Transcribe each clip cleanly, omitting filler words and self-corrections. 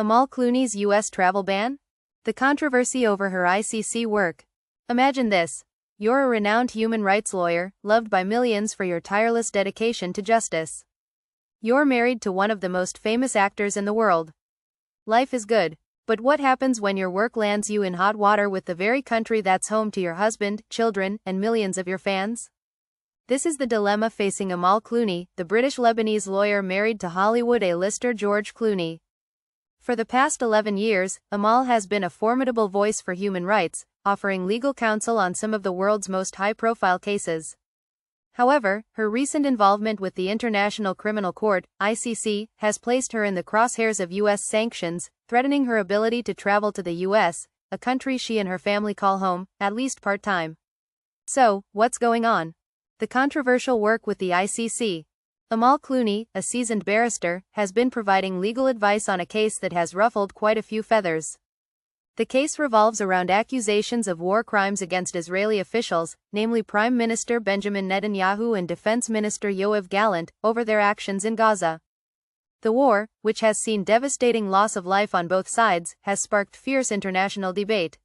Amal Clooney's U.S. travel ban? The controversy over her ICC work. Imagine this. You're a renowned human rights lawyer, loved by millions for your tireless dedication to justice. You're married to one of the most famous actors in the world. Life is good. But what happens when your work lands you in hot water with the very country that's home to your husband, children, and millions of your fans? This is the dilemma facing Amal Clooney, the British-Lebanese lawyer married to Hollywood A-lister George Clooney. For the past 11 years, Amal has been a formidable voice for human rights, offering legal counsel on some of the world's most high-profile cases. However, her recent involvement with the International Criminal Court, ICC, has placed her in the crosshairs of U.S. sanctions, threatening her ability to travel to the U.S., a country she and her family call home, at least part-time. So, what's going on? The controversial work with the ICC. Amal Clooney, a seasoned barrister, has been providing legal advice on a case that has ruffled quite a few feathers. The case revolves around accusations of war crimes against Israeli officials, namely Prime Minister Benjamin Netanyahu and Defense Minister Yoav Gallant, over their actions in Gaza. The war, which has seen devastating loss of life on both sides, has sparked fierce international debate.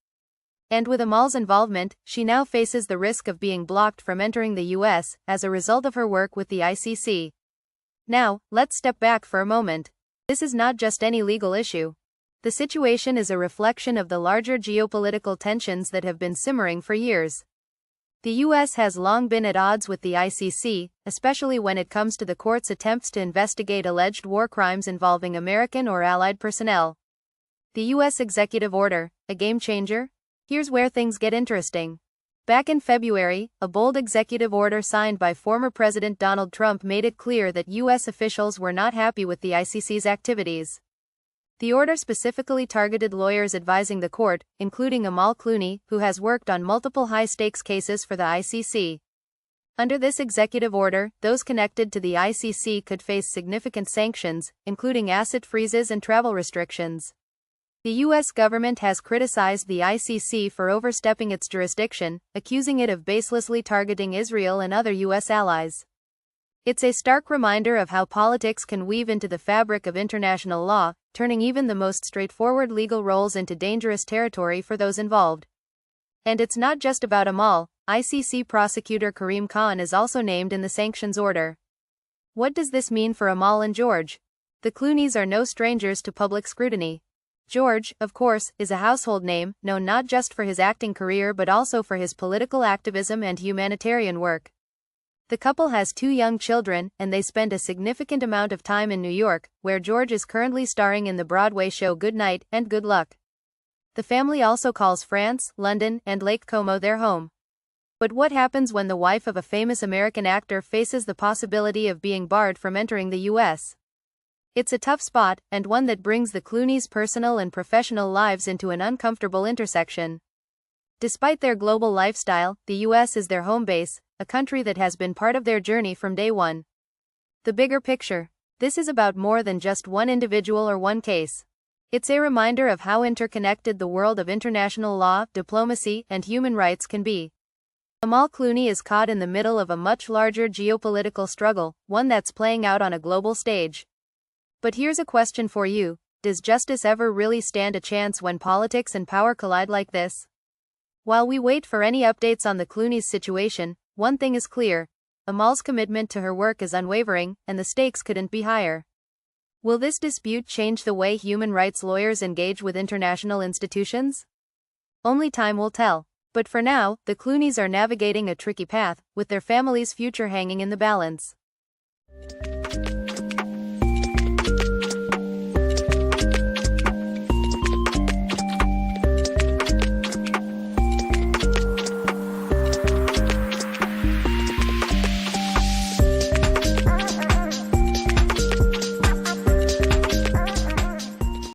And with Amal's involvement, she now faces the risk of being blocked from entering the U.S. as a result of her work with the ICC. Now, let's step back for a moment. This is not just any legal issue. The situation is a reflection of the larger geopolitical tensions that have been simmering for years. The U.S. has long been at odds with the ICC, especially when it comes to the court's attempts to investigate alleged war crimes involving American or allied personnel. The U.S. executive order, a game changer? Here's where things get interesting. Back in February, a bold executive order signed by former President Donald Trump made it clear that U.S. officials were not happy with the ICC's activities. The order specifically targeted lawyers advising the court, including Amal Clooney, who has worked on multiple high-stakes cases for the ICC. Under this executive order, those connected to the ICC could face significant sanctions, including asset freezes and travel restrictions. The U.S. government has criticized the ICC for overstepping its jurisdiction, accusing it of baselessly targeting Israel and other U.S. allies. It's a stark reminder of how politics can weave into the fabric of international law, turning even the most straightforward legal roles into dangerous territory for those involved. And it's not just about Amal. ICC prosecutor Karim Khan is also named in the sanctions order. What does this mean for Amal and George? The Clooneys are no strangers to public scrutiny. George, of course, is a household name, known not just for his acting career but also for his political activism and humanitarian work. The couple has 2 young children, and they spend a significant amount of time in New York, where George is currently starring in the Broadway show Good Night and Good Luck. The family also calls France, London, and Lake Como their home. But what happens when the wife of a famous American actor faces the possibility of being barred from entering the U.S.? It's a tough spot, and one that brings the Clooneys' personal and professional lives into an uncomfortable intersection. Despite their global lifestyle, the U.S. is their home base, a country that has been part of their journey from day one. The bigger picture. This is about more than just one individual or one case. It's a reminder of how interconnected the world of international law, diplomacy, and human rights can be. Amal Clooney is caught in the middle of a much larger geopolitical struggle, one that's playing out on a global stage. But here's a question for you. Does justice ever really stand a chance when politics and power collide like this? While we wait for any updates on the Clooneys' situation, one thing is clear. Amal's commitment to her work is unwavering, and the stakes couldn't be higher. Will this dispute change the way human rights lawyers engage with international institutions? Only time will tell. But for now, the Clooneys are navigating a tricky path, with their family's future hanging in the balance.